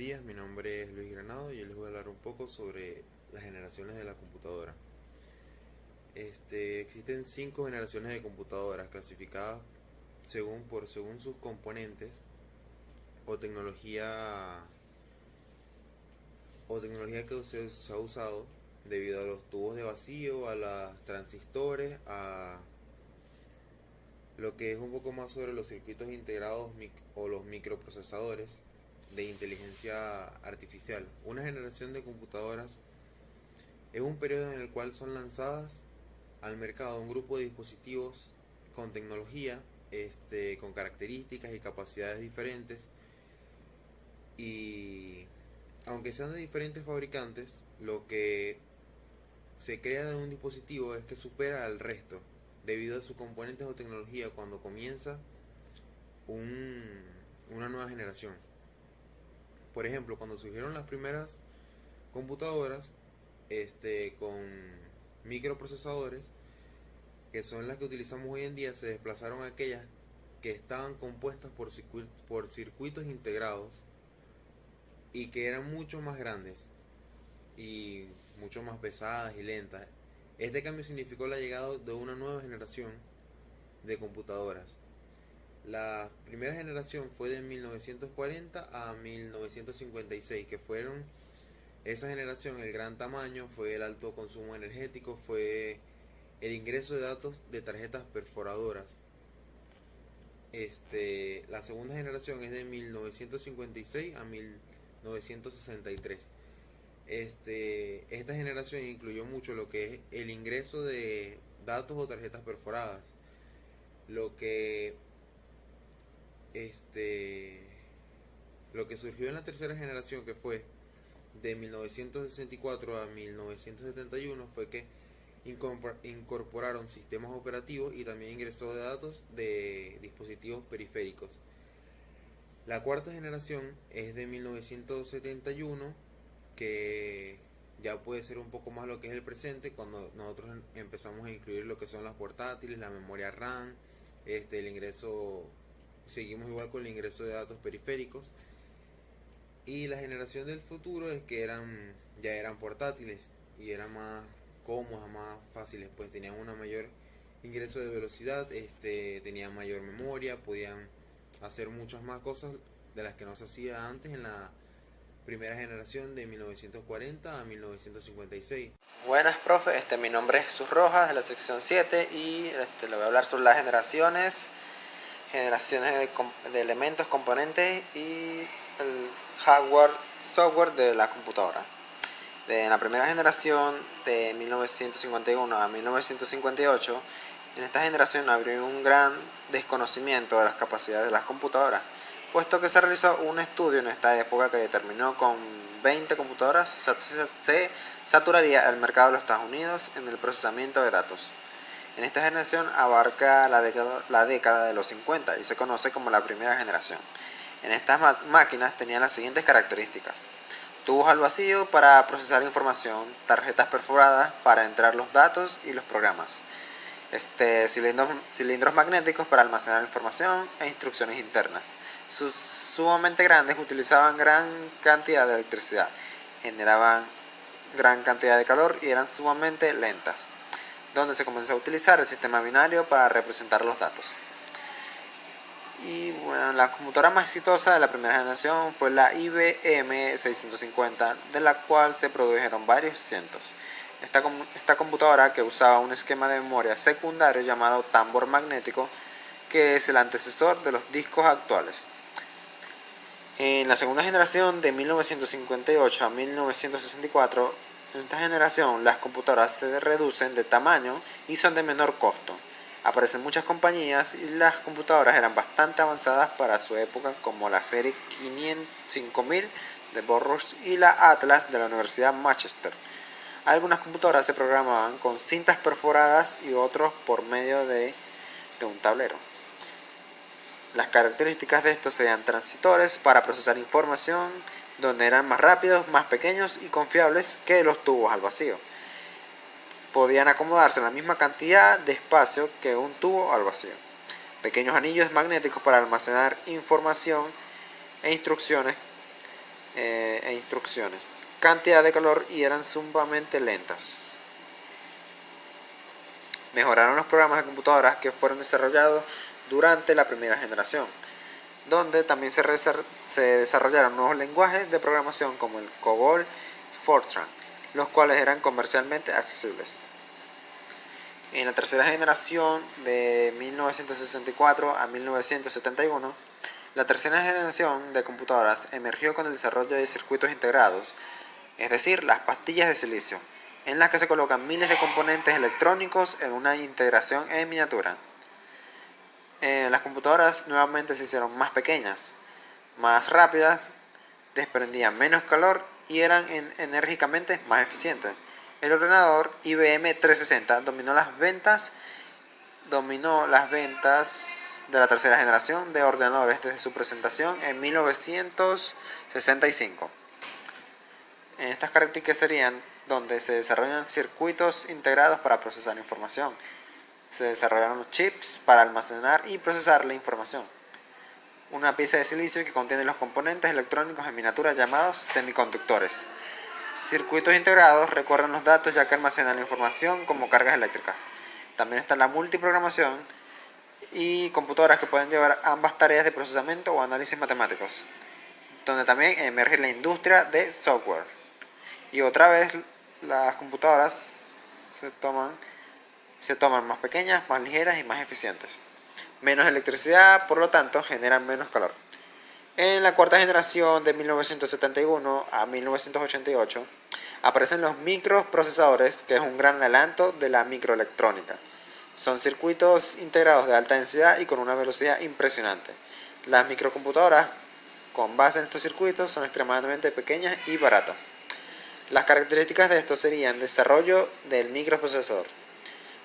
días, mi nombre es Luis Granado y yo les voy a hablar un poco sobre las generaciones de la computadora. Existen cinco generaciones de computadoras clasificadas según sus componentes o tecnología que se ha usado debido a los tubos de vacío, a los transistores, a lo que es un poco más sobre los circuitos integrados o los microprocesadores de inteligencia artificial. Una generación de computadoras es un periodo en el cual son lanzadas al mercado un grupo de dispositivos con tecnología, con características y capacidades diferentes, y aunque sean de diferentes fabricantes, lo que se crea de un dispositivo es que supera al resto debido a sus componentes o tecnología cuando comienza un, una nueva generación. Por ejemplo, cuando surgieron las primeras computadoras con microprocesadores, que son las que utilizamos hoy en día, se desplazaron a aquellas que estaban compuestas por circuitos integrados y que eran mucho más grandes y mucho más pesadas y lentas. Este cambio significó la llegada de una nueva generación de computadoras. La primera generación fue de 1940 a 1956, que fueron esa generación, el gran tamaño, fue el alto consumo energético, fue el ingreso de datos de tarjetas perforadoras. La segunda generación es de 1956 a 1963. Esta generación incluyó mucho lo que es el ingreso de datos o tarjetas perforadas, lo que este lo que surgió en la tercera generación, que fue de 1964 a 1971, fue que incorporaron sistemas operativos y también ingresó de datos de dispositivos periféricos. La cuarta generación es de 1971, que ya puede ser un poco más lo que es el presente, cuando nosotros empezamos a incluir lo que son las portátiles, la memoria RAM, el ingreso, seguimos igual con el ingreso de datos periféricos. Y la generación del futuro es que ya eran portátiles y eran más cómodas, más fáciles, pues tenían una mayor ingreso de velocidad, tenían mayor memoria, podían hacer muchas más cosas de las que no se hacía antes en la primera generación de 1940 a 1956. Buenas, profe. Mi nombre es Jesús Rojas de la sección 7 y le voy a hablar sobre las generaciones de elementos, componentes y el hardware, software de la computadora. En la primera generación de 1951 a 1958, en esta generación habría un gran desconocimiento de las capacidades de las computadoras, puesto que se realizó un estudio en esta época que determinó con 20 computadoras se saturaría el mercado de los Estados Unidos en el procesamiento de datos. En esta generación abarca la década de los 50 y se conoce como la primera generación. En estas máquinas tenían las siguientes características: tubos al vacío para procesar información, tarjetas perforadas para entrar los datos y los programas, cilindros magnéticos para almacenar información e instrucciones internas. Sumamente grandes, utilizaban gran cantidad de electricidad, generaban gran cantidad de calor y eran sumamente lentas, donde se comenzó a utilizar el sistema binario para representar los datos. Y bueno, la computadora más exitosa de la primera generación fue la IBM 650, de la cual se produjeron varios cientos. Esta computadora, que usaba un esquema de memoria secundario llamado tambor magnético, que es el antecesor de los discos actuales. En la segunda generación, de 1958 a 1964, en esta generación las computadoras se reducen de tamaño y son de menor costo. Aparecen muchas compañías y las computadoras eran bastante avanzadas para su época, como la serie 5000 de Burroughs y la Atlas de la Universidad de Manchester. Algunas computadoras se programaban con cintas perforadas y otros por medio de un tablero. Las características de estos serían transistores para procesar información, donde eran más rápidos, más pequeños y confiables que los tubos al vacío. Podían acomodarse en la misma cantidad de espacio que un tubo al vacío. Pequeños anillos magnéticos para almacenar información e instrucciones e instrucciones, cantidad de calor y eran sumamente lentas. Mejoraron los programas de computadoras que fueron desarrollados durante la primera generación, donde también se desarrollaron nuevos lenguajes de programación como el COBOL y Fortran, los cuales eran comercialmente accesibles. En la tercera generación, de 1964 a 1971, la tercera generación de computadoras emergió con el desarrollo de circuitos integrados, es decir, las pastillas de silicio, en las que se colocan miles de componentes electrónicos en una integración en miniatura. Las computadoras nuevamente se hicieron más pequeñas, más rápidas, desprendían menos calor y eran enérgicamente más eficientes. El ordenador IBM 360 dominó las ventas de la tercera generación de ordenadores desde su presentación en 1965. Estas características serían donde se desarrollan circuitos integrados para procesar información. Se desarrollaron los chips para almacenar y procesar la información. Una pieza de silicio que contiene los componentes electrónicos en miniatura llamados semiconductores. Circuitos integrados recuerdan los datos ya que almacenan la información como cargas eléctricas. También está la multiprogramación y computadoras que pueden llevar ambas tareas de procesamiento o análisis matemáticos, donde también emerge la industria de software. Y otra vez las computadoras se toman más pequeñas, más ligeras y más eficientes. Menos electricidad, por lo tanto, generan menos calor. En la cuarta generación, de 1971 a 1988, aparecen los microprocesadores, que es un gran adelanto de la microelectrónica. Son circuitos integrados de alta densidad y con una velocidad impresionante. Las microcomputadoras con base en estos circuitos son extremadamente pequeñas y baratas. Las características de esto serían desarrollo del microprocesador.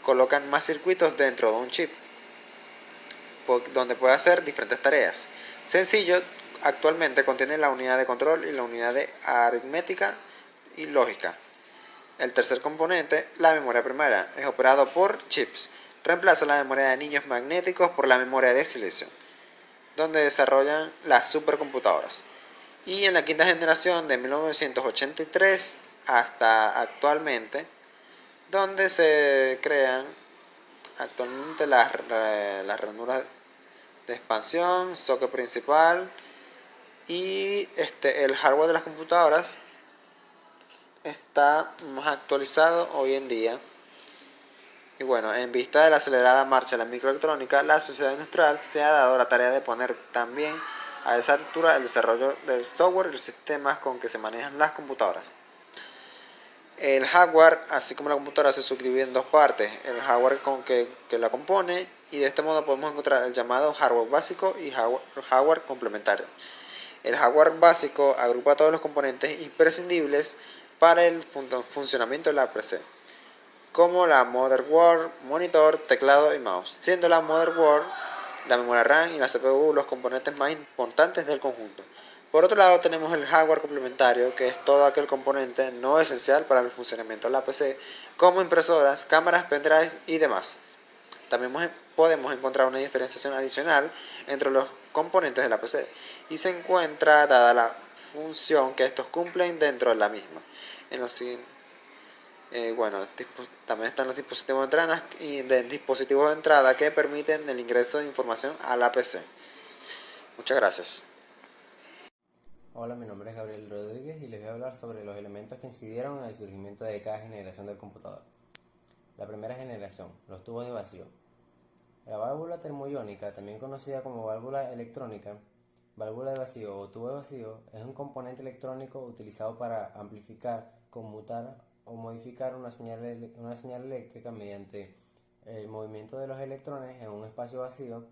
Colocan más circuitos dentro de un chip, donde puede hacer diferentes tareas. Sencillo, actualmente contiene la unidad de control y la unidad de aritmética y lógica. El tercer componente, la memoria primaria, es operado por chips. Reemplaza la memoria de anillos magnéticos por la memoria de silicio, donde desarrollan las supercomputadoras. Y en la quinta generación, de 1983 hasta actualmente, donde se crean actualmente las ranuras de expansión, socket principal y el hardware de las computadoras está más actualizado hoy en día. Y bueno, en vista de la acelerada marcha de la microelectrónica, la sociedad industrial se ha dado la tarea de poner también a esa altura el desarrollo del software y los sistemas con que se manejan las computadoras. El hardware, así como la computadora, se subdivide en dos partes: el hardware que la compone, y de este modo podemos encontrar el llamado hardware básico y hardware complementario. El hardware básico agrupa todos los componentes imprescindibles para el funcionamiento de la PC, como la motherboard, monitor, teclado y mouse, siendo la motherboard, la memoria RAM y la CPU los componentes más importantes del conjunto. Por otro lado, tenemos el hardware complementario, que es todo aquel componente no esencial para el funcionamiento de la PC, como impresoras, cámaras, pendrives y demás. También podemos encontrar una diferenciación adicional entre los componentes de la PC, y se encuentra dada la función que estos cumplen dentro de la misma. También están los dispositivos de entrada que permiten el ingreso de información a la PC. Muchas gracias. Hola, mi nombre es Gabriel Rodríguez y les voy a hablar sobre los elementos que incidieron en el surgimiento de cada generación del computador. La primera generación, los tubos de vacío. La válvula termoiónica, también conocida como válvula electrónica, válvula de vacío o tubo de vacío, es un componente electrónico utilizado para amplificar, conmutar o modificar una señal eléctrica mediante el movimiento de los electrones en un espacio vacío,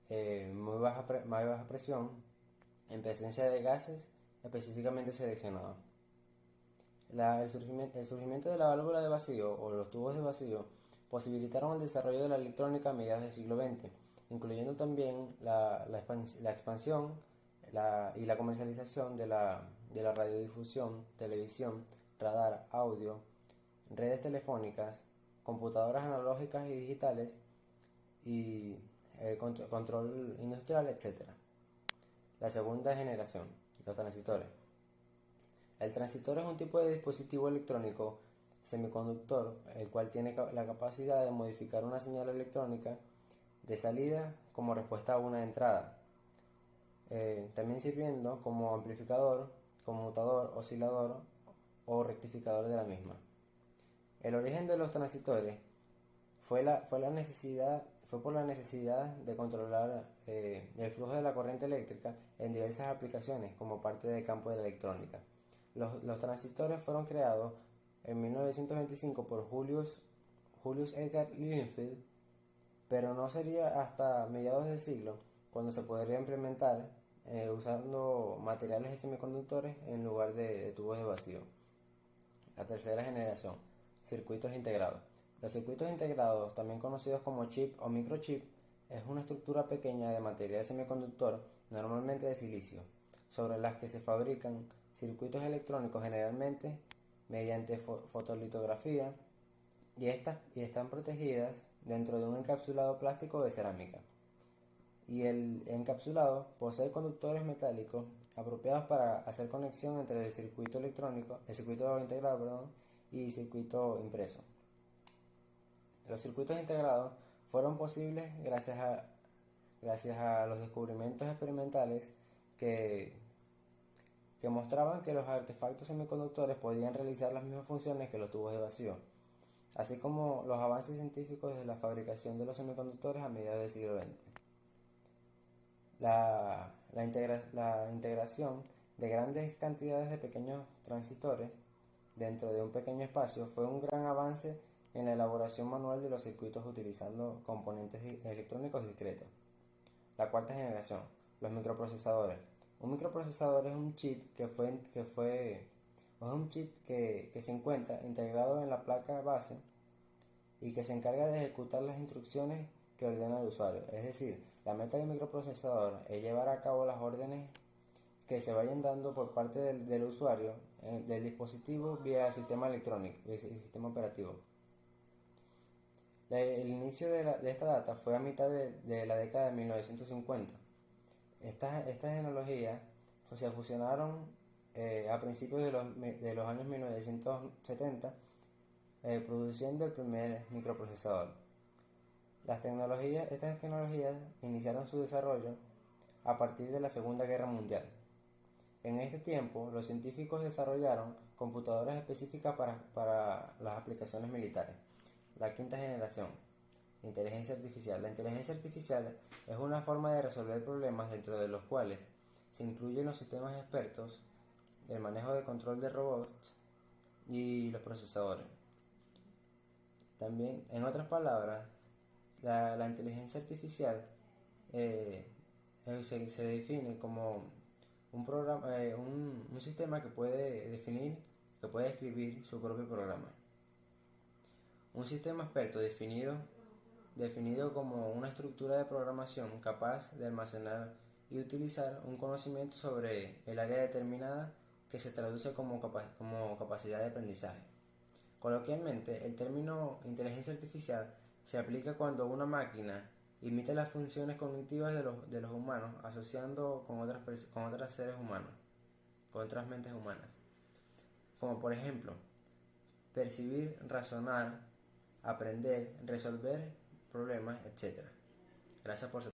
muy baja presión, en presencia de gases específicamente seleccionados. El surgimiento de la válvula de vacío o los tubos de vacío posibilitaron el desarrollo de la electrónica a mediados del siglo XX, incluyendo también la expansión y la comercialización de la radiodifusión, televisión, radar, audio, redes telefónicas, computadoras analógicas y digitales y control industrial, etc. La segunda generación, Los transistores. El transistor es un tipo de dispositivo electrónico semiconductor, el cual tiene la capacidad de modificar una señal electrónica de salida como respuesta a una entrada, también sirviendo como amplificador, conmutador, oscilador o rectificador de la misma. El origen de los transistores fue por la necesidad de controlar el flujo de la corriente eléctrica en diversas aplicaciones como parte del campo de la electrónica. Los transistores fueron creados en 1925 por Julius Edgar Lilienfeld, pero no sería hasta mediados del siglo cuando se podría implementar usando materiales de semiconductores en lugar de tubos de vacío. La tercera generación, circuitos integrados. Los circuitos integrados, también conocidos como chip o microchip, es una estructura pequeña de material semiconductor, normalmente de silicio, sobre las que se fabrican circuitos electrónicos generalmente mediante fotolitografía y están protegidas dentro de un encapsulado plástico de cerámica. Y el encapsulado posee conductores metálicos apropiados para hacer conexión entre el circuito integrado, y circuito impreso. Los circuitos integrados fueron posibles gracias a los descubrimientos experimentales que mostraban que los artefactos semiconductores podían realizar las mismas funciones que los tubos de vacío, así como los avances científicos de la fabricación de los semiconductores a mediados del siglo XX. La integración de grandes cantidades de pequeños transistores dentro de un pequeño espacio fue un gran avance en la elaboración manual de los circuitos utilizando componentes electrónicos discretos. La cuarta generación, los microprocesadores. Un microprocesador es un chip que se encuentra integrado en la placa base y que se encarga de ejecutar las instrucciones que ordena el usuario. Es decir, la meta del microprocesador es llevar a cabo las órdenes que se vayan dando por parte del usuario del dispositivo vía sistema electrónico y sistema operativo. El inicio de esta data fue a mitad de la década de 1950. Estas tecnologías se fusionaron a principios de los años 1970, produciendo el primer microprocesador. Estas tecnologías iniciaron su desarrollo a partir de la Segunda Guerra Mundial. En este tiempo, los científicos desarrollaron computadoras específicas para las aplicaciones militares. La quinta generación, inteligencia artificial. La inteligencia artificial es una forma de resolver problemas dentro de los cuales se incluyen los sistemas expertos, el manejo de control de robots y los procesadores. También, en otras palabras, la inteligencia artificial se define como un sistema que puede escribir su propio programa. Un sistema experto definido como una estructura de programación capaz de almacenar y utilizar un conocimiento sobre el área determinada que se traduce como capacidad de aprendizaje. Coloquialmente, el término inteligencia artificial se aplica cuando una máquina imita las funciones cognitivas de los humanos asociando con otros seres humanos, con otras mentes humanas, como por ejemplo percibir, razonar, aprender, resolver problemas, etc. Gracias por su